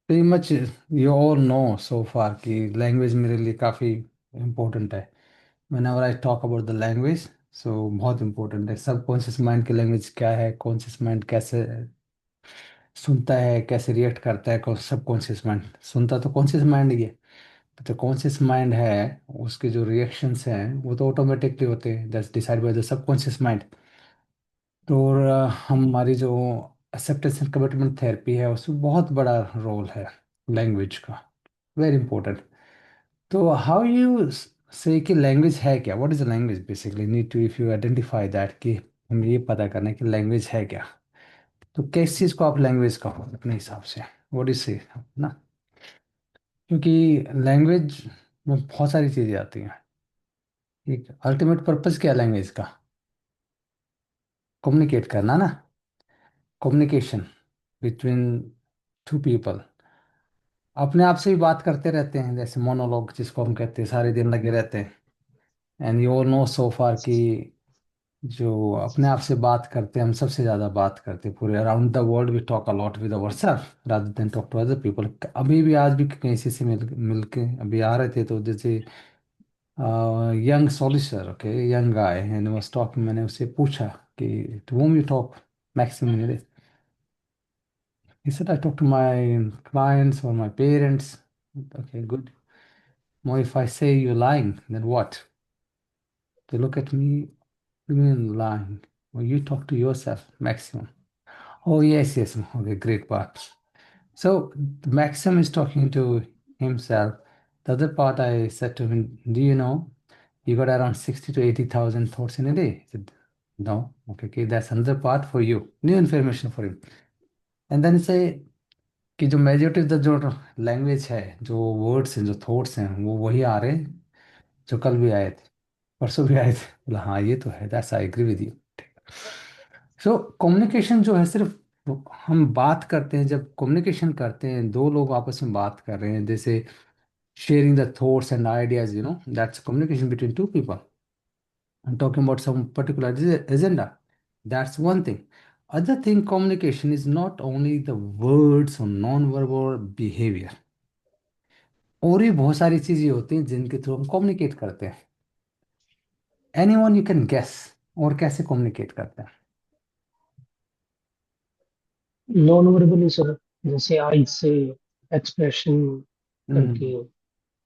pretty much you all know so far कि language मेरे लिए काफ़ी इम्पोर्टेंट है। whenever I talk about the language, so बहुत इम्पोर्टेंट है। सबकॉन्शियस माइंड की लैंग्वेज क्या है, कॉन्शियस माइंड कैसे सुनता है, कैसे रिएक्ट करता है। सबकॉन्शियस माइंड सुनता तो कॉन्शियस माइंड ही है, तो कॉन्शियस माइंड है उसके जो रिएक्शंस हैं वो तो ऑटोमेटिकली होते हैं, that's decide by the subconscious mind. तो और हमारी जो एक्सेप्टेंस एंड कमिटमेंट थेरेपी है उसमें बहुत बड़ा रोल है लैंग्वेज का, वेरी इंपॉर्टेंट। तो हाउ यू से कि लैंग्वेज है क्या, what is a language basically need to if you identify that कि हमें ये पता करना है कि लैंग्वेज है क्या। तो किस चीज़ को आप लैंग्वेज कहो अपने हिसाब से, व्हाट इज से ना। क्योंकि लैंग्वेज में बहुत सारी चीज़ें आती हैं। एक अल्टीमेट पर्पस क्या है लैंग्वेज का, कम्युनिकेट करना ना, कम्युनिकेशन बिटवीन टू पीपल। अपने आप से ही बात करते रहते हैं, जैसे मोनोलॉग जिसको हम कहते हैं, सारे दिन लगे रहते हैं। एंड यू ऑल नो सो फार कि जो अपने आप से बात करते हैं हम सबसे ज़्यादा बात करते हैं पूरे around the world. We talk a lot with our self rather than talk to other people. अभी भी आज भी किसी से मिल के अभी आ रहे थे, तो जैसे young solicitor, okay, young guy and was talking, मैंने उससे पूछा कि to whom you talk maximum in a day? He said, I talk to my clients or my parents. Okay, good. Now, if I say you're lying, then what? They look at me, what do you mean lying? Well, you talk to yourself maximum. Oh, yes, yes. Okay, great part. So, the maximum is talking to himself. The other part I said to him, do you know you got around 60 to 80,000 thoughts in a day? He said, no. Okay, okay, that's another part for you. New information for him. And then say, कि जो majority of the जो language है, जो words हैं, जो thoughts हैं, वो वही आ रहे हैं जो कल भी आए थे, परसों भी आए थे। बोला हाँ ये तो है, that's I agree with you. So communication जो है सिर्फ हम बात करते हैं, जब कम्युनिकेशन करते हैं दो लोग आपस में बात कर रहे हैं, जैसे sharing the thoughts and ideas, that's communication between two people. I'm talking about some particular agenda. That's one thing. Other thing, communication is not only the words or non-verbal behavior। और भी बहुत सारी चीजें होती हैं जिनके थ्रू हम communicate करते हैं। एनीवन यू कैन गेस, और कैसे कम्युनिकेट करते हैं। नॉन वर्बली सर, जैसे आई से एक्सप्रेशन करके। हम्म।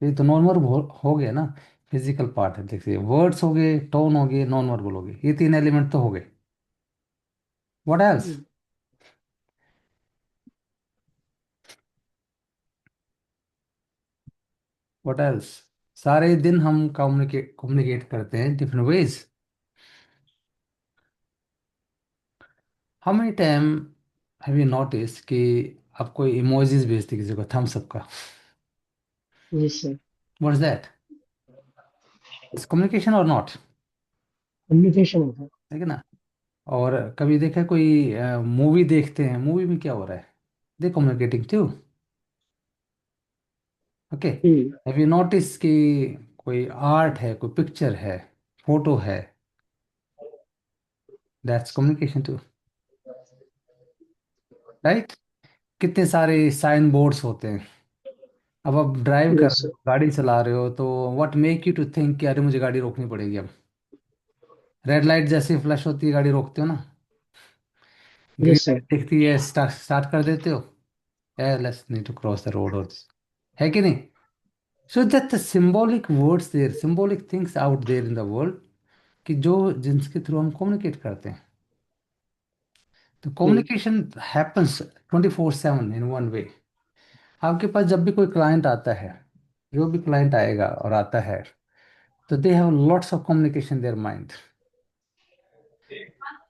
ये तो नॉन वर्ब हो गया ना, फिजिकल पार्ट है। देखिए वर्ड्स हो गए, टोन हो गए, नॉन वर्बल हो गए, ये तीन एलिमेंट तो हो गए। What else, what else. सारे दिन हम कम्युनिकेट करते हैं different ways. How many time have you notice कि आप कोई इमोजीज भेजते किसी को, थम्स अप का, जी sir. What is that, it's communication और नॉट, कम्युनिकेशन होता है। है ना। और कभी देखा है कोई मूवी देखते हैं, मूवी में क्या हो रहा है, they communicating to, okay. Hmm. Have you notice कि कोई आर्ट है, कोई पिक्चर है, फोटो है, दैट्स कम्युनिकेशन टू, राइट। कितने सारे साइन बोर्ड्स होते हैं। अब आप ड्राइव कर यस रहे सर। हो, गाड़ी चला रहे हो, तो what make you to think कि अरे मुझे गाड़ी रोकनी पड़ेगी अब। रेड लाइट जैसे ही फ्लैश होती है गाड़ी रोकते हो ना, ग्रीन यस सर। लाइट दिखती है स्टार्ट स्टार्ट कर देते हो, a let's need to cross the road, और है कि नहीं। So that the symbolic words there, symbolic things out there in the world, कि जो जिनके थ्रू हम कम्युनिकेट करते हैं। तो hmm. Communication happens 24/7 in one way. आपके पास जब भी कोई क्लाइंट आता है, जो भी क्लाइंट आएगा और आता है, तो they have lots of communication their mind.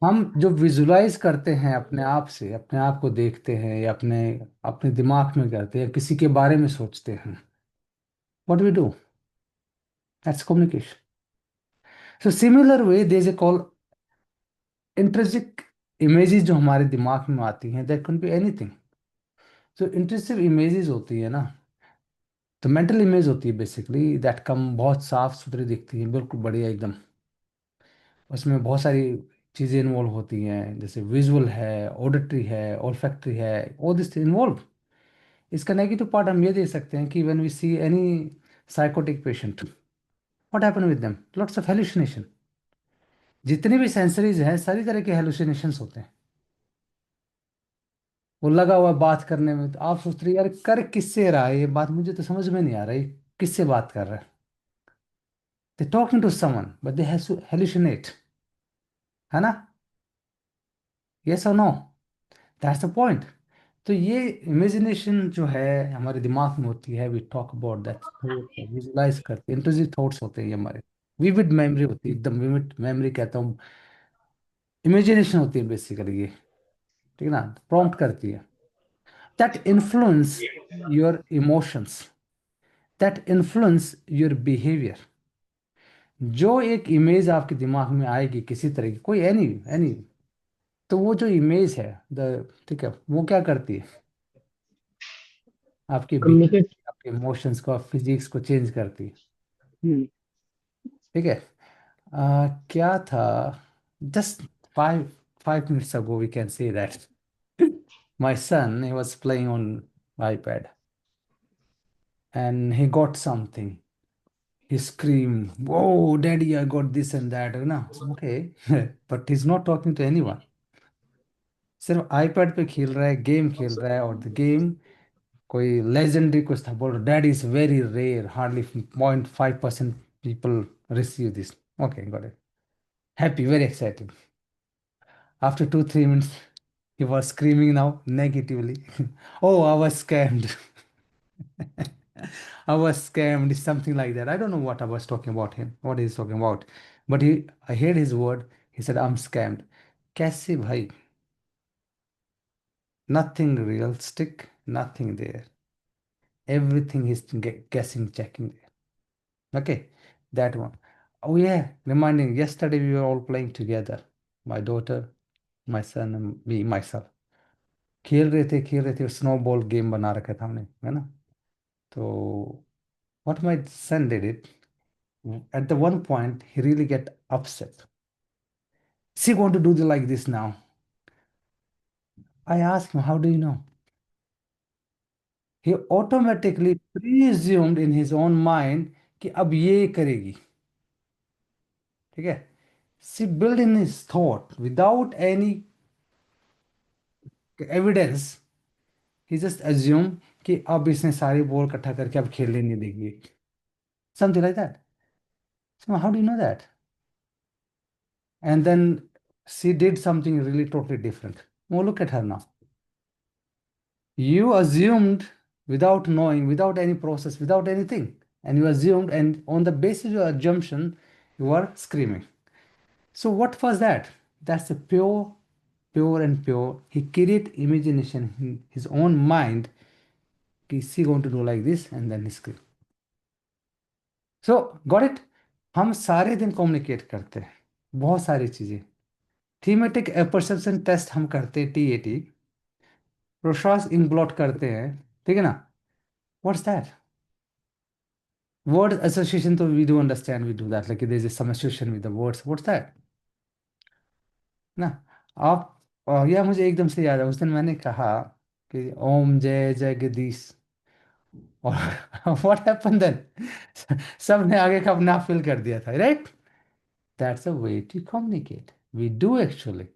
हम जो विजुलाइज करते हैं अपने आप से, अपने आप को देखते हैं या अपने अपने दिमाग में करते हैं या किसी के बारे में सोचते हैं, what we do, that's communication. So similar way there is a call intrinsic images जो हमारे दिमाग में आती हैं, दैट कैन बी एनीथिंग। जो इंट्रिंसिक इमेजेस होती है ना, तो मेंटल इमेज होती है बेसिकली, दैट कम बहुत साफ सुथरी दिखती है, बिल्कुल बढ़िया एकदम। उसमें बहुत सारी चीज़ें इन्वॉल्व होती हैं, जैसे विजुअल है, ऑडिटरी है, ऑल्फैक्टरी है, ऑल दिस इन्वॉल्व। इसका नेगेटिव पार्ट हम ये दे सकते हैं कि when we see any psychotic patient, what happen with them, lots of hallucination. जितनी भी सेंसरीज हैं सारी तरह के हेलुसिनेशंस होते हैं। वो लगा हुआ है बात करने में, तो आप सोच रहे यार कर किससे रहा है ये बात, मुझे तो समझ में नहीं आ रही किससे बात कर रहा है। They talking to someone but they hallucinate, है ना? यस और नो? That's the point. तो ये इमेजिनेशन जो है हमारे दिमाग में होती है, we talk about that thought, visualise करते हैं, इंट्रूसिव थॉट्स होते हैं ये हमारे। विविड मेमोरी होती है, एकदम विविड मेमोरी कहता हूँ, इमेजिनेशन होती है बेसिकली ये। ठीक है ना? प्रॉम्प्ट करती है, that influence your emotions, that influence your behaviour. जो एक इमेज आपके दिमाग में आएगी किसी तरह की, कोई एनी एनी, तो वो जो इमेज है द, ठीक है, वो क्या करती है, आपके कम्युनिकेट। बिहेवियर, आपके इमोशंस को, फिजिक्स को चेंज करती है। ठीक है। क्या था, just five five minutes ago we can say that my son, he was playing on iPad and he got something. He screamed, "Whoa, daddy, I got this and that." You know, okay, but he's not talking to anyone. सिर्फ iPad पे खेल रहा है, game खेल रहा है, और the game कोई लेजेंडरी कुछ था, बोल daddy is very rare, hardly 0.5% people receive this. Okay, got it. Happy, very excited. After 2 3 minutes, he was screaming now negatively. Oh, I was scammed. I was scammed, something like that. I don't know what I was talking about him, what he's talking about. But I heard his word. He said, I'm scammed. कैसे भाई? Nothing realistic, nothing there. Everything is guessing, checking there. Okay, that one. Oh yeah, reminding. Yesterday we were all playing together. My daughter, my son, and me, myself. खेल रहे थे, snowball game बना रखा था हमने, है ना? तो what my son did it, at the one point he really get upset. Is he going to do the like this now? I asked him, how do you know? He automatically presumed in his own mind कि अब ये करेगी। ठीक है? She built in his thought without any evidence. He just assumed कि अब इसने सारी बॉल इकट्ठा करके अब खेलने नहीं देगी, something like that. So how do you know that? And then she did something really totally different. Oh, look at her now. You assumed without knowing, without any process, without anything. And you assumed, and on the basis of your assumption, you are screaming. So what was that? That's a pure, pure and pure. He created imagination in his own mind. Is he going to do like this? And then he scream. So got it? हम सारे दिन communicate करते हैं बहुत सारी चीजें। Thematic perception test हम करते हैं, TAT। रोशास इंक्लूड करते हैं, ठीक है ना? What's that? वर्ड एसोसिएशन, तो we do understand, we do that, like there is some association with the words, what's that ना? आप यह मुझे एकदम से याद है, उस दिन मैंने कहा कि ओम जय जगदीश, और व्हाट हैपन देन? सब ने आगे का अपना फिल कर दिया था, right? That's a way to communicate, we do actually.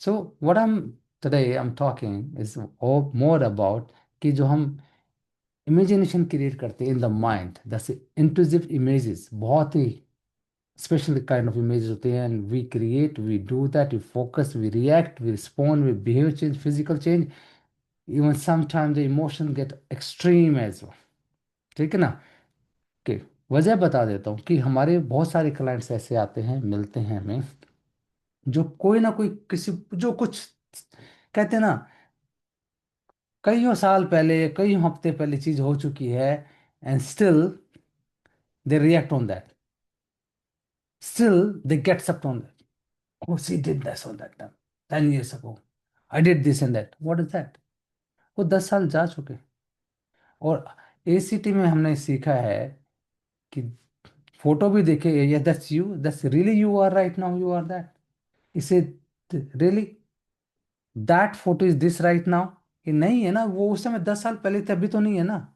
So what I am today I am talking is more about कि जो हम इमेजिनेशन क्रिएट करते हैं इन द माइंड, जैसे इंट्रूसिव इमेजेस, बहुत ही स्पेशल काइंड ऑफ इमेजेस होते हैं, and we create, we do that, we focus, we react, we respond, we behave change, physical change, even sometime the emotion get extreme as well. ठीक है ना? कि वजह बता देता हूँ कि हमारे बहुत सारे क्लाइंट्स ऐसे आते हैं, मिलते हैं हमें, जो कोई ना कोई किसी, जो कुछ कहते हैं ना, कईयों साल पहले, कई हफ्ते पहले चीज हो चुकी है, and still they react on that, still they get sucked on that. Oh, she did this on that time, 10 years ago. I did this and that. What is that? वो 10 साल जा चुके। और ACT में हमने सीखा है कि फोटो भी देखे, ये that's you, that's really you are right now, you are that, इसे really that photo is this right now, कि नहीं है ना, वो उस समय 10 साल पहले थे, अभी तो नहीं है ना।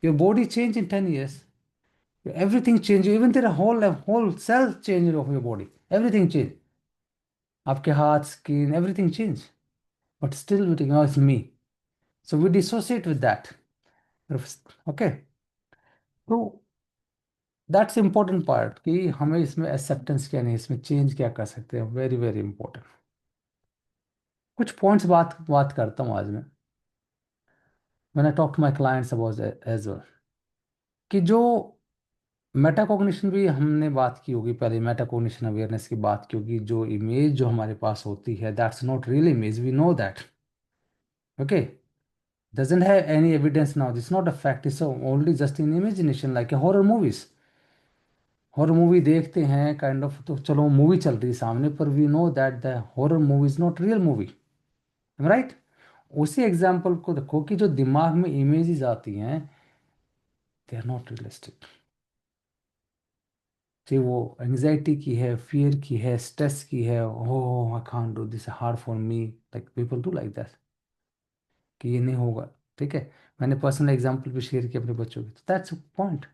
Your body change in 10 years, everything change, even तेरा whole whole cell change of your body, everything change, आपके हाथ, skin, everything change, but still we think it's me, so we dissociate with that. Okay, तो that's important part कि हमें इसमें acceptance क्या नहीं, इसमें चेंज क्या कर सकते हैं, वेरी वेरी इंपॉर्टेंट। कुछ पॉइंट्स बात बात करता हूँ आज मैं, मैंने talk to my clients about as well, कि जो मेटाकॉग्निशन भी हमने बात की होगी पहले, मेटाकॉग्निशन अवेयरनेस की बात की होगी, जो इमेज जो हमारे पास होती है, that's not real image, we know that. Okay, doesn't have any evidence now, it's not a fact, it's only just in imagination, like a horror movies। Horror movie देखते हैं काइंड ऑफ, तो चलो movie चल रही है सामने, पर we know that the horror movie is not real movie, right. उसी एग्जाम्पल को देखो कि जो दिमाग में इमेजेस आती हैं, दे आर नॉट रियलिस्टिक। चाहे वो एंजाइटी की है, फियर की है, स्ट्रेस की है, oh I can't do this, hard for me, like people do like that, कि ये नहीं होगा। ठीक है, मैंने पर्सनल एग्जांपल भी शेयर किया अपने बच्चों के, तो दैट्स पॉइंट।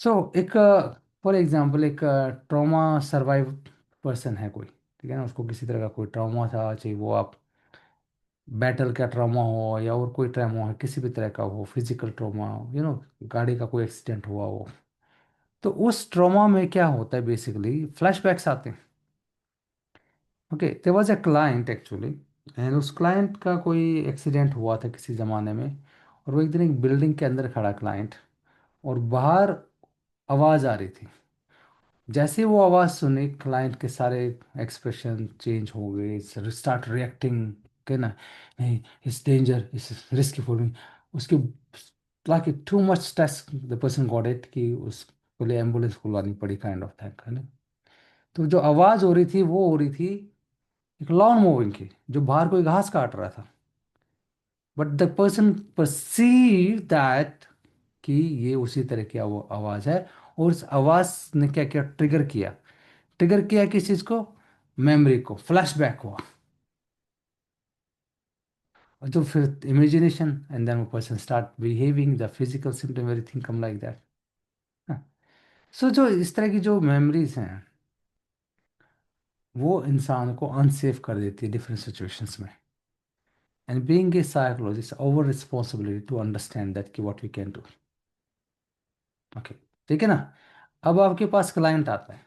सो एक, फॉर एग्जांपल एक ट्रॉमा सर्वाइव पर्सन है कोई, ठीक है ना, उसको किसी तरह का कोई ट्रॉमा था, चाहे वो आप बैटल का ट्रॉमा हो या और कोई ट्रॉमा हो, किसी भी तरह का हो, फिजिकल ट्रॉमा, गाड़ी का कोई एक्सीडेंट हुआ हो, तो उस ट्रॉमा में क्या होता है, बेसिकली फ्लैशबैक्स आते हैं। Okay, there was a client actually, and उस क्लाइंट का कोई एक्सीडेंट हुआ था किसी ज़माने में, और वो एक दिन एक बिल्डिंग के अंदर खड़ा क्लाइंट, और बाहर आवाज़ आ रही थी। जैसे वो आवाज़ सुनी, क्लाइंट के सारे एक्सप्रेशन चेंज हो गए, स्टार्ट रिएक्टिंग के ना, नहीं it's danger, it's risky for me, उसके like too much stress the person got it, कि उसको लिए एम्बुलेंस बुलवानी पड़ी, काइंड ऑफ थिंग है ना। तो जो आवाज़ हो रही थी वो हो रही थी एक लॉन मूविंग की, जो बाहर कोई घास काट रहा था, but the person perceive that कि ये उसी तरह की आवाज़ है। और उस आवाज़ ने क्या किया, ट्रिगर किया, ट्रिगर किया किस चीज को, मेमोरी को, फ्लैशबैक हुआ, और तो फिर इमेजिनेशन, एंड देन वो person start behaving, the physical symptom everything come like that. So जो इस तरह की जो मेमोरीज हैं, वो इंसान को अनसेफ कर देती है डिफरेंट सिचुएशंस में, and being a psychologist over responsibility to understand that कि what we can do. Okay, ठीक है ना। अब आपके पास क्लाइंट आता है,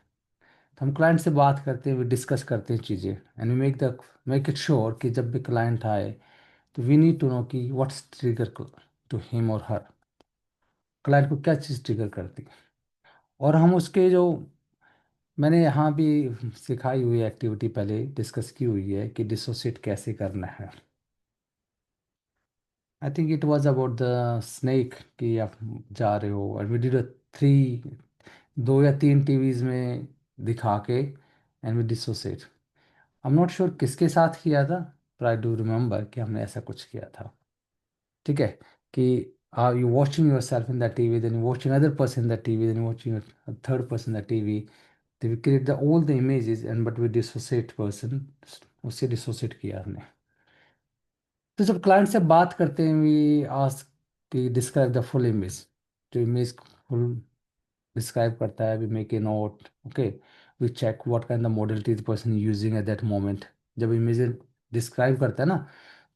तो हम क्लाइंट से बात करते हैं, डिस्कस करते हैं चीज़ें, and we make it sure कि जब भी क्लाइंट आए, तो वी नीड टू नो कि व्हाट्स ट्रिगर टू हिम और हर, क्लाइंट को क्या चीज़ ट्रिगर करती है। और हम उसके जो, मैंने यहाँ भी सिखाई हुई एक्टिविटी पहले डिस्कस की हुई है कि डिसोसिएट कैसे करना है। I think it was about the snake, कि आप जा रहे हो, और वी डिड थ्री, 2 या 3 टीवीज में दिखा के, and we dissociate. I am not sure किसके साथ किया था, पर आई डू रिमेम्बर कि हमने ऐसा कुछ किया था। ठीक है, कि are you watching yourself in that TV, then you watch another person in that TV, then you watching a third person in that TV, they will create all the images, and but we dissociate person, उससे dissociate किया हमने। तो जब client से बात करते हैं, we ask कि डिस्क्राइब द फुल इमेज, जो इमेज फुल डिस्क्राइब करता है, we make a note. Okay, we check what kind of modality the person using at that moment. जब इमेज डिस्क्राइब करता है ना,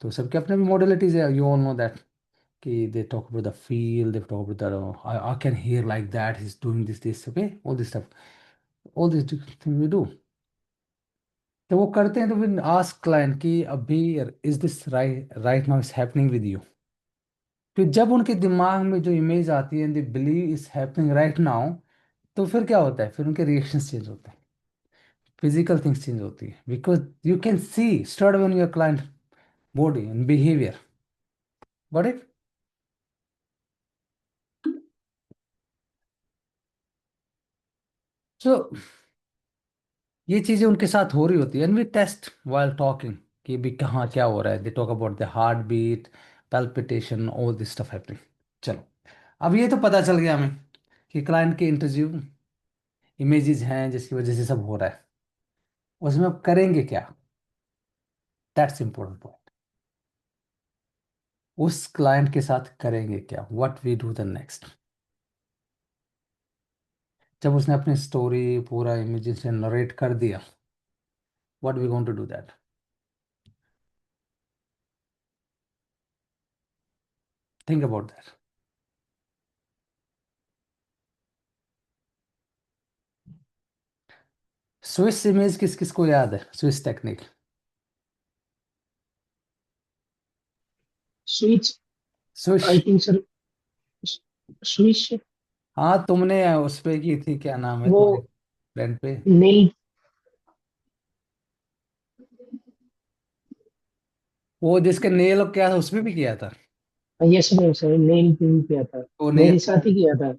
तो सबके अपने भी मॉडलिटीज है, यू ऑल नो दैट, कि they talk about the feel, they talk about the, I can hear like that, he's doing this, okay, all this stuff, all these things we do। तो वो करते हैं, तो फिर ask client कि अभी is this right, right now is happening with you. फिर जब उनके दिमाग में जो इमेज आती है, they believe is happening right now, तो फिर क्या होता है, फिर उनके रिएक्शंस चेंज होते हैं, फिजिकल थिंग्स चेंज होती है, because you can see start on your client body and behaviour, got it. So ये चीजें उनके साथ हो रही होती है, and we test while talking कि भी कहाँ क्या हो रहा है, they talk about the heart beat, palpitation, all this stuff happening. चलो, अब ये तो पता चल गया हमें कि क्लाइंट के इंटरव्यू इमेजेस हैं जिसकी वजह से सब हो रहा है, उसमें अब करेंगे क्या, दैट्स इंपॉर्टेंट पॉइंट। उस क्लाइंट के साथ करेंगे क्या, what we do the next. जब उसने अपनी स्टोरी पूरा इमेज से नरेट कर दिया, what we going to do that. Think about that. Swiss image किस किस को याद है, Swiss technique. Switch, swish. I think sir, switch, हाँ तुमने उस पे की थी, क्या नाम है वो तुम्हारे फ्रेंड पे। नेल, वो जिसके नेल क्या था, उसमें भी किया था। Yes ma'am sir, nail paint किया था, वो नेल मेरे को साथ ही किया था।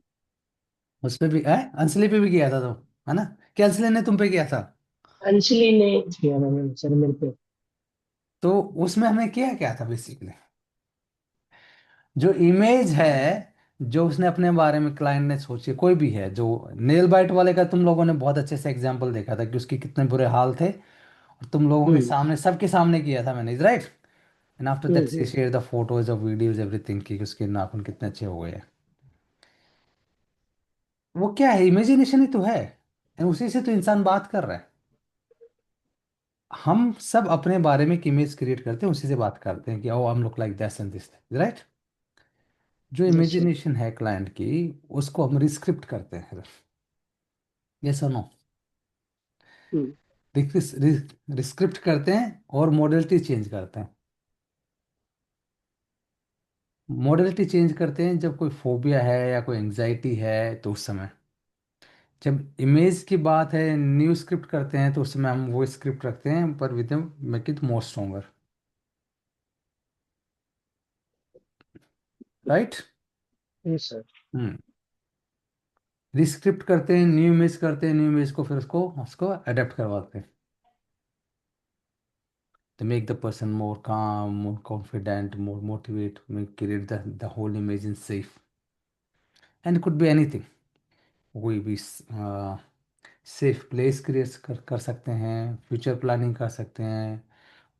उस पे भी है, अंजलि पे भी किया था तो, है ना। क्या अंजलि ने तुम पे किया था। अंजलि ने किया था मैम सर मेरे पे। तो उसमें हमें किया क्या था बेसिकली, जो इमेज है, जो उसने अपने बारे में क्लाइंट ने सोची, कोई भी है, जो नेल बाइट वाले का तुम लोगों ने बहुत अच्छे से एग्जांपल देखा था कि उसके कितने बुरे हाल थे, और तुम लोगों के हम्म सामने, सबके सामने किया था मैंने, right. And after that she hmm. Share the photos of videos everything कि उसके नाखून कितने अच्छे हो गए हैं। वो क्या है, इमेजिनेशन ही तो है, and उसी से तो इंसान बात कर रहा है। हम सब अपने बारे में एक इमेज क्रिएट करते हैं, उसी से बात करते हैं कि oh I am look like this and this, right. जो यस सर। इमेजिनेशन है क्लाइंट की, उसको हम रिस्क्रिप्ट करते हैं। यस और नो। हम्म। रिस्क्रिप्ट करते हैं और मॉडलिटी चेंज करते हैं। मॉडलिटी चेंज करते हैं जब कोई फोबिया है या कोई एंजाइटी है, तो उस समय। जब इमेज की बात है, न्यू स्क्रिप्ट करते हैं, तो उस समय हम वो स्क्रिप्ट रखते हैं, पर with make it more stronger, right. Yes sir. Hmm. Rescript करते हैं, न्यू इमेज करते हैं, न्यू इमेज को फिर उसको उसको अडेप्ट करवाते हैं, to make the person more calm, more confident, more motivate, make create the whole image in safe. And it could be anything, कोई भी सेफ प्लेस क्रिएट कर सकते हैं, फ्यूचर प्लानिंग कर सकते हैं,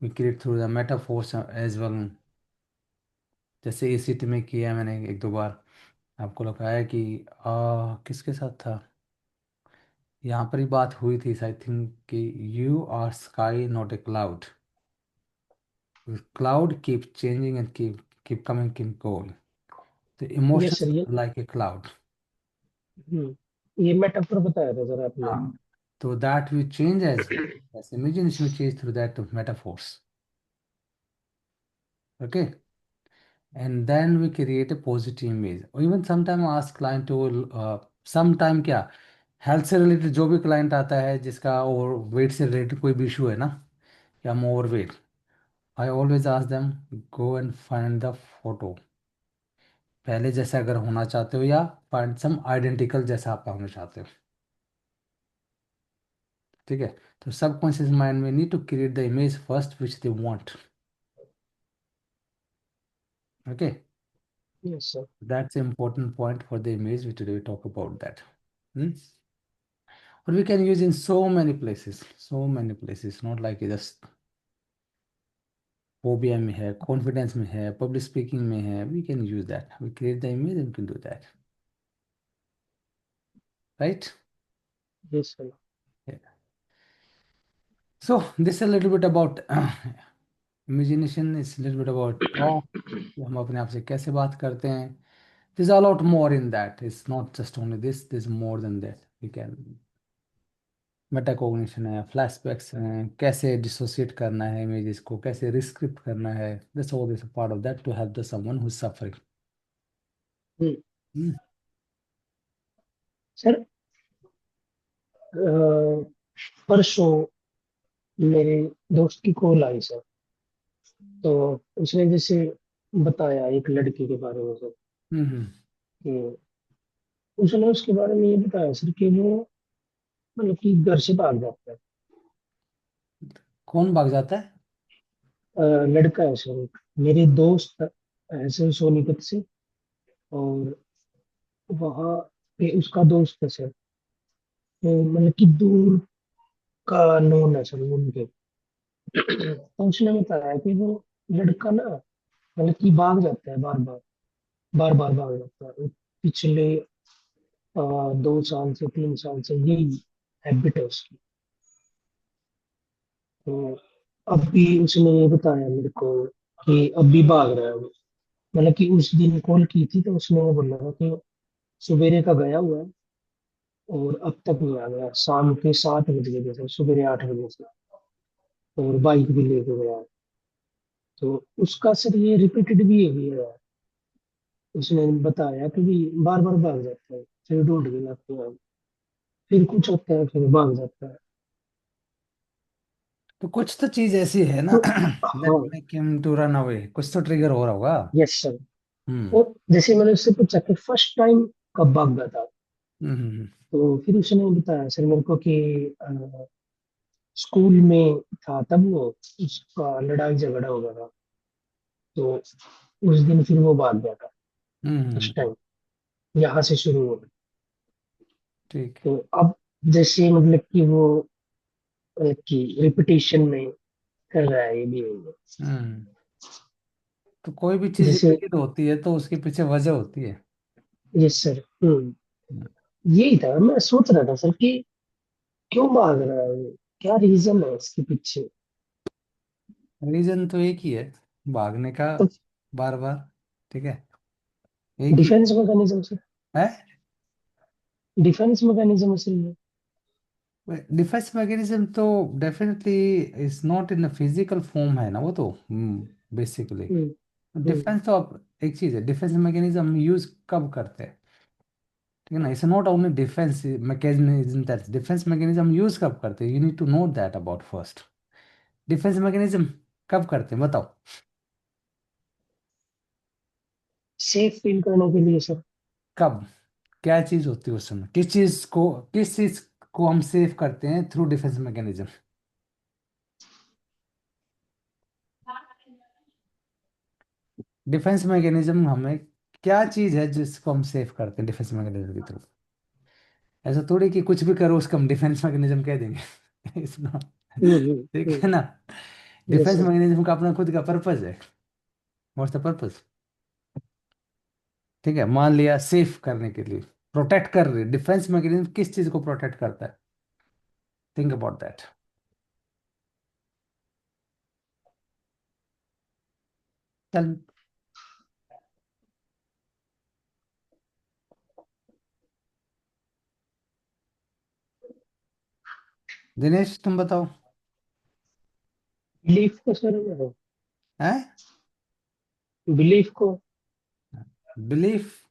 we create through the metaphors as well. जैसे ACT में किया है मैंने एक दो बार, आपको लगा है कि किसके साथ था, यहाँ पर ही बात हुई थी आई थिंक कि you are sky not a cloud, cloud keep changing and keep coming, keep going. The yes emotions sir, ये are like a cloud. ये मेटाफर बताया था सर आपने। हाँ, तो that we change as well. Yes, imagination we change through that of metaphors. Okay, and then we create a positive image. Or even sometime ask client to sometime क्या, health से related जो भी client आता है जिसका over weight से related कोई भी इशू है ना, कि हम over weight, I always ask them, go and find the photo, पहले जैसे अगर होना चाहते हो, या फाइंड सम आइडेंटिकल जैसा आप होना चाहते हो। ठीक है। तो सबकॉन्शियस माइंड में need to create the image first which they want. Okay, yes sir. That's important point for the image we today talk about that. Hmm? Or we can use in so many places, not like just phobia में है, confidence में है, public speaking में है, we can use that, we create the image and can do that, right. Yes sir. So this a little bit about imagination is a little bit about talk, कि हम अपने आप से कैसे बात करते हैं। There's a lot more in that. It's not just only this, there's more than that. We can metacognition है, फ्लैशबैक्स हैं, कैसे डिसोसिएट करना है इमेजेस को, कैसे रिस्क्रिप्ट करना है, this all this part of that to help the someone who is suffering. Hmm. Sir, परसों मेरे दोस्त की कॉल आई सर। तो उसने जैसे बताया एक लड़के के बारे में सर, हम्म। कि उसने उसके बारे में ये बताया सर कि वो मतलब कि घर से भाग जाता है। कौन भाग जाता है। लड़का है सर एक, मेरे दोस्त है सर सोनीपत से, और वहाँ पे उसका दोस्त है सर। तो मतलब कि दूर का नोन है सर उनके। तो उसने बताया कि वो लड़का ना मतलब कि भाग जाता है बार बार, बार बार भाग जाता है। पिछले 2 साल से 3 साल से यही हैबिट है उसकी। तो अब भी उसने ये बताया मेरे को कि अब भी भाग रहा है वो। मतलब कि उस दिन कॉल की थी तो उसने वो बोला था कि सवेरे का गया हुआ है और अब तक नहीं आ गया। शाम के 7 बज गए थे, सवेरे 8 बजे से, और बाइक भी लेके गया है। तो उसका सर ये रिपीटेड भी है। उसने बताया कि भी बार बार भाग जाता है, फिर ढूंढ के लाते हैं, फिर कुछ होता है, फिर भाग जाता है। तो कुछ तो चीज ऐसी है ना तो दैट हाँ। Make him to run away, कुछ तो ट्रिगर हो रहा होगा। Yes sir. हम्म और जैसे मैंने उससे पूछा कि फर्स्ट टाइम कब भाग गया था, हम्म तो फिर उसने बताया सर मेरे को कि स्कूल में था तब वो, उसका लड़ाई झगड़ा हो गया था। तो उस दिन फिर वो भाग गया था हम्म। फर्स्ट टाइम, यहाँ से शुरू हो। ठीक। तो अब जैसे मतलब कि वो कि रिपीटेशन में कर रहा है ये बिहेवियर। हम्म। तो कोई भी चीज जैसे रिपीट होती है तो उसके पीछे वजह होती है। Yes sir. यही था मैं सोच रहा था सर कि क्यों भाग रहा है ये? क्या रीजन है इसके पीछे? रीजन तो एक ही है, भागने का, तो बार बार। ठीक है, एक ही डिफेंस मैकेनिज्म सर, है। डिफेंस मैकेनिज्म सर ये। डिफेंस मैकेनिज्म तो definitely is not in physical form है ना वो तो, बेसिकली। हम्म हम्म डिफेंस तो अब एक चीज है, डिफेंस मैकेनिज्म हम यूज कब करते हैं, ठीक है ना। It's not only defence mechanism, that defence mechanism use कब करते हैं, you need to know that about first. Defence mechanism कब करते हैं बताओ। सेफ फील करने के लिए सर। कब, क्या चीज होती है उस समय, किस चीज को हम सेव करते हैं through defence mechanism. Defence mechanism हमें, क्या चीज है जिसको हम सेव करते हैं डिफेंस मैकेनिज्म के थ्रू। ऐसा थोड़ी कि कुछ भी करो उसको हम डिफेंस मैकेनिज्म कह देंगे इट्स नॉट, ठीक है ना। Yes defence sir. मैकेनिज्म का अपना खुद का पर्पज है। व्हाट्स द पर्पज, ठीक है। मान लिया सेफ करने के लिए, प्रोटेक्ट कर रहे, डिफेंस मैकेनिज्म किस चीज को प्रोटेक्ट करता है, थिंक अबाउट दैट। चल दिनेश तुम बताओ। बिलीफ को सर, है, बिलीफ को। Belief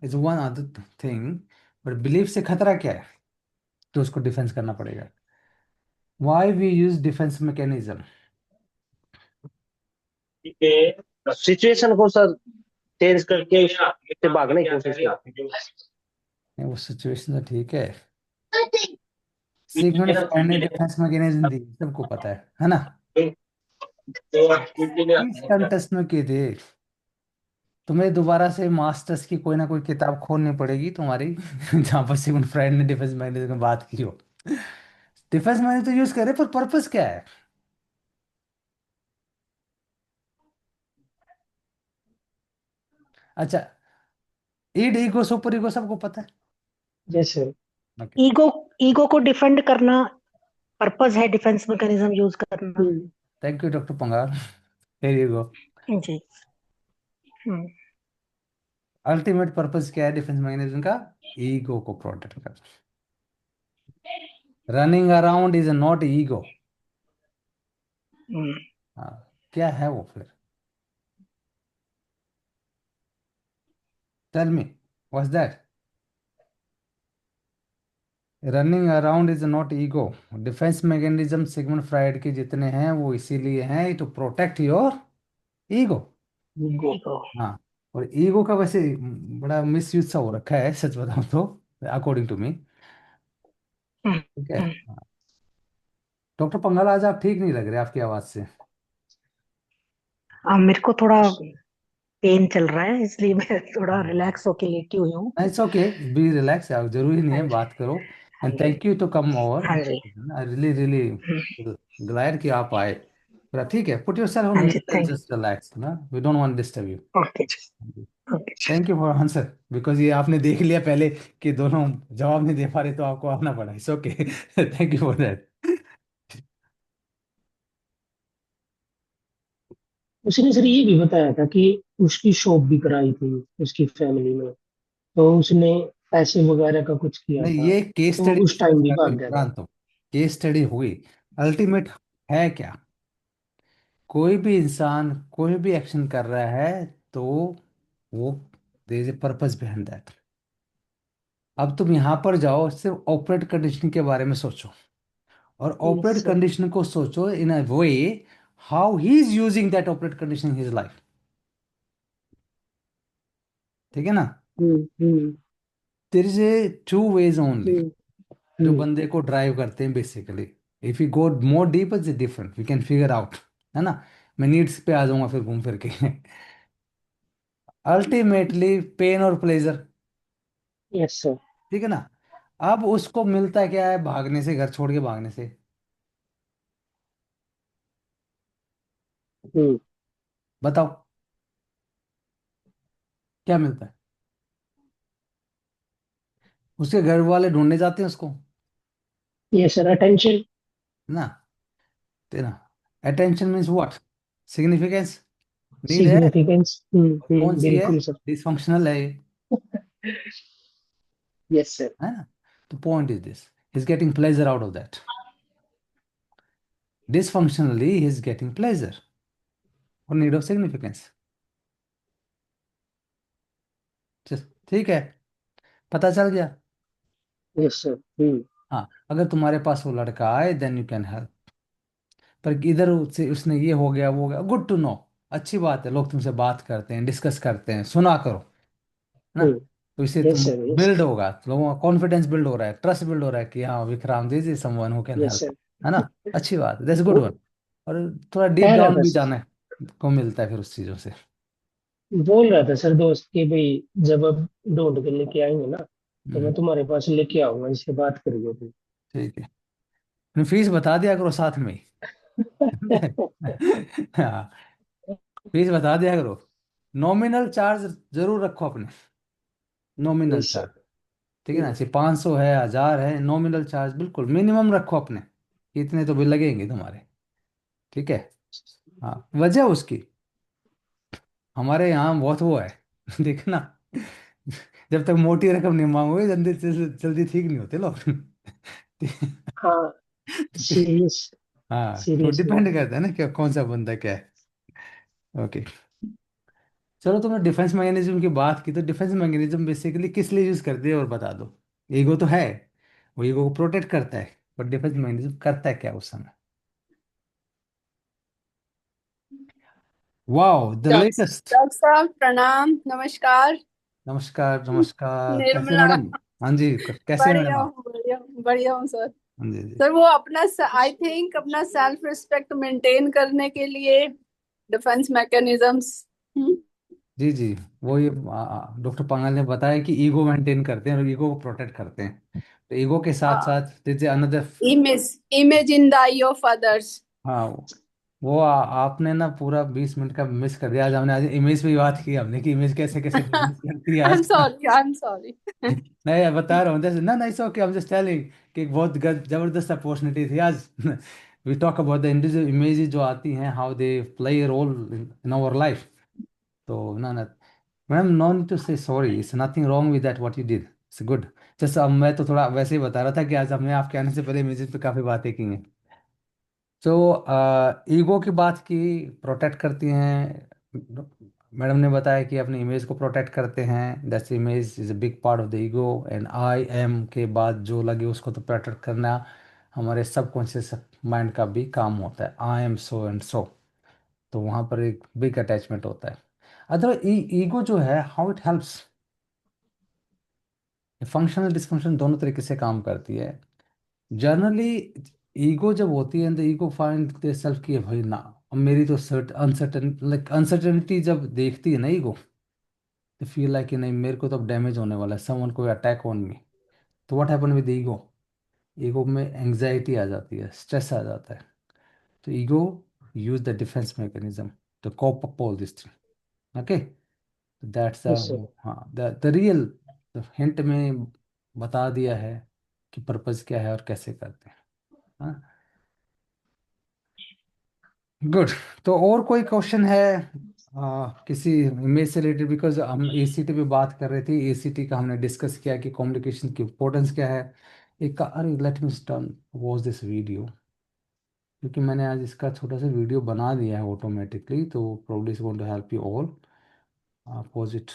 is one other thing, but belief से खतरा क्या है, तो उसको डिफेंस करना पड़ेगा। Why we use defence mechanism. Situation को सर चेंज करके उससे भागने की कोशिश करते वो सिचुएशन तो ठीक है, सिगमंड फ्रायड ने डिफेंस मैकेनिज्म दी, सबको पता है ना। इस कंटेस्ट में के थे, तुम्हें दोबारा से मास्टर्स की कोई ना कोई किताब खोलनी पड़ेगी तुम्हारी जहां पर सिगमंड फ्रायड ने डिफेंस मैकेनिज्म की बात की हो। डिफेंस मैकेनिज्म तो यूज करे पर पर्पस क्या है। अच्छा, ईड ईगो सुपर ईगो सबको पता है। जैसे ओके, ईगो ईगो को डिफेंड करना पर्पस है डिफेंस मैकेनिज्म यूज करना। Thank you doctor Pangal, here you go. जी। हम्म। अल्टीमेट पर्पस क्या है डिफेंस मैकेनिज्म का, ईगो को प्रोटेक्ट करना। Running around is not ego. Hmm. हाँ, क्या है वो फिर, tell me what's that. Running around is not ego. Defence mechanism Sigmund Freud के जितने हैं वो इसीलिए हैं to protect your ego. Ego. हाँ, और ईगो का वैसे बड़ा मिस यूज सा हो रखा है सच बताऊं तो, अकॉर्डिंग टू मी। हम्म। ठीक है। हम्म। डॉक्टर पंगाल आज आप ठीक नहीं लग रहे आपकी आवाज से। मेरे को थोड़ा पेन चल रहा है इसलिए मैं थोड़ा रिलैक्स होके लेटी हुई हूँ। इट्स ओके, बी रिलैक्स, जरूरी नहीं हाँ है, जी। बात करो। हाँ एंड जी। Thank you to come over, हाँ जी। I really really hmm. Glad कि आप आए। ठीक है, पुट योर सेल्फ ऑन हाँ जी, mute and thank just relax ना, we don't want disturb you. Okay जी, ओके जी। Thank you for answer, because ये आपने देख लिया पहले कि दोनों जवाब नहीं दे पा रहे, तो आपको आना पड़ा, it's okay. Thank you for that. उसने सर ये भी बताया था कि उसकी शॉप भी कराई थी उसकी फैमिली में, तो उसने पैसे वगैरह का कुछ किया नहीं, था, ये केस तो स्टडी उस टाइम भी भाग गया था। विक्रांत, केस स्टडी हुई, अल्टीमेट है क्या, कोई भी इंसान कोई भी एक्शन कर रहा है तो वो there is a purpose behind that. अब तुम यहां पर जाओ, सिर्फ ऑपरेट कंडीशन के बारे में सोचो, और यस ऑपरेट सर। कंडीशन को सोचो in a way how he is using that operate condition in his life. ठीक है ना? Hmm. There is a two ways only hmm. जो हम्म। बंदे को ड्राइव करते हैं basically. If you go more deep is different, we can figure out, है ना? मैं नीड्स पे आ जाऊंगा फिर घूम फिर के। अल्टीमेटली पेन और प्लेजर। Yes sir. ठीक है ना? अब उसको मिलता क्या है भागने से, घर छोड़ के भागने से? हम्म। बताओ, क्या मिलता है? उसके घर वाले ढूंढने जाते हैं उसको, यस सर, अटेंशन। ना? तेना attention means what? Significance need है। सिग्निफिकेंस। कौन सी है? बिल्कुल सर। डिसफंक्शनल है ये, यस सर। है ना? तो point is this, he is getting pleasure out of that, dysfunctionally he is getting pleasure और नीड ऑफ सिग्निफिकेंस। ठीक है, पता चल गया। Yes sir. हम्म। हाँ, अगर तुम्हारे पास वो लड़का आए देन यू कैन हेल्प, पर इधर से उसने ये हो गया वो हो गया, गुड टू नो, अच्छी बात है, लोग तुमसे बात करते हैं, डिस्कस करते हैं, सुना करो, है ना? हम्म। तो इससे यस तुम सर। यस। बिल्ड होगा, लोगों का कॉन्फिडेंस बिल्ड हो रहा है, ट्रस्ट बिल्ड हो रहा है कि हाँ Vikrant this is someone who can yes help, sir. है ना? अच्छी बात है, दैट्स गुड वो वन। और थोड़ा डीप कह रहा डाउन था, भी जाने को मिलता है फिर उस चीज़ों से। बोल रहा था सर दोस्त कि भाई जब अब ढूंढ के लेके आएंगे ना, तो मैं हम्म, तुम्हारे पास लेके आऊंगा, इससे बात करिए तुम। ठीक है, फीस बता दिया करो साथ में ही। हाँ, फीस बता दिया करो, नॉमिनल चार्ज जरूर रखो अपने, नॉमिनल यस चार्ज। सर। ठीक है ना? जैसे 500 है, 1000 है, नॉमिनल चार्ज बिल्कुल मिनिमम रखो अपने, कि इतने तो बिल लगेंगे तुम्हारे। ठीक है? हाँ, वजह उसकी, हमारे यहाँ बहुत वो है। देखना, जब तक मोटी रकम नहीं मांगोगे जल्दी जल्दी ठीक नहीं होते लोग। हाँ, सीरियस। हाँ, तो सीरियस डिपेंड मैटर। करता है ना कि कौन सा बंदा क्या है। ओके, चलो, तुमने डिफेंस मैकेनिज्म की बात की, तो डिफेंस मैकेनिज्म बेसिकली किस लिए यूज करते हैं और बता दो। ईगो तो है, वो ईगो को प्रोटेक्ट करता है, बट डिफेंस मैकेनिज्म करता है क्या उस समय? Wow, the latest. डॉक्टर साहब प्रणाम, नमस्कार। नमस्कार नमस्कार, कैसे निर्मला। मैडम? हाँ जी, कैसे हैं मैडम बढ़िया आप? हूँ, बढ़िया बढ़िया हूँ सर। हाँ जी जी सर वो अपना आई थिंक अपना सेल्फ रिस्पेक्ट मेंटेन करने के लिए डिफेंस मैकेनिज्म्स। जी जी, वो ये डॉक्टर पंगाल ने बताया कि ईगो मेंटेन करते हैं और ईगो को प्रोटेक्ट करते हैं, तो ईगो के साथ हाँ, साथ जैसे another. Image image in the I of others. हाँ, वो आपने ना पूरा 20 मिनट का मिस कर दिया, आज हमने आज इमेज पे ही बात की हमने, कि इमेज कैसे कैसे बिजनेस करती है आई एम आज। Sorry, I am sorry. नहीं, मैं बता रहा हूँ जैसे ना, नहीं सो कि हम जस्ट टेलिंग कि एक बहुत जबरदस्त अपॉर्चुनिटी थी आज। We talk about the individual images जो आती हैं, how they play role in our life. तो ना ना madam, no need to say sorry, it's nothing wrong with that what you did, it's good. जैसे अब मैं तो थोड़ा वैसे ही बता रहा था कि आज हमने आपके आने से पहले इमेजेस पे काफ़ी बातें की हैं। तो ईगो की बात की, प्रोटेक्ट करती हैं, मैडम ने बताया कि अपनी इमेज को प्रोटेक्ट करते हैं, that's image is a big part of the ego, and I am के बाद जो लगे उसको तो प्रोटेक्ट करना हमारे सबकॉन्शियस माइंड का भी काम होता है, I am so and so, तो वहाँ पर एक बिग अटैचमेंट होता है। अदर ईगो जो है, how it helps, functional dysfunction दोनों तरीके से काम करती है। जनरली ईगो जब होती है, तो ईगो फाइंड दे सेल्फ कि भाई ना, अब मेरी तो अनसर्टन लाइक अनसर्टनिटी जब देखती है ना ईगो, तो फील लाइक कि नहीं, मेरे को तो अब डैमेज होने वाला है, समवन को अटैक ऑन मी। तो what happen with ego, ego में एंग्जाइटी आ जाती है, स्ट्रेस आ जाता है। तो ego use the defense mechanism to cope up all this thing. Okay, that's the, yes sir. हाँ, the real hint में बता दिया है कि पर्पस क्या है और कैसे करते हैं। हाँ, गुड। तो और कोई क्वेश्चन है किसी इमेज से रिलेटेड? बिकॉज हम एसीटी पे बात कर रहे थे, एसीटी का हमने डिस्कस किया कि कम्युनिकेशन की इंपॉर्टेंस क्या है। एक अरे let me turn watch this video, क्योंकि मैंने आज इसका छोटा सा वीडियो बना दिया है ऑटोमेटिकली, तो probably is going to help you all. Pause it.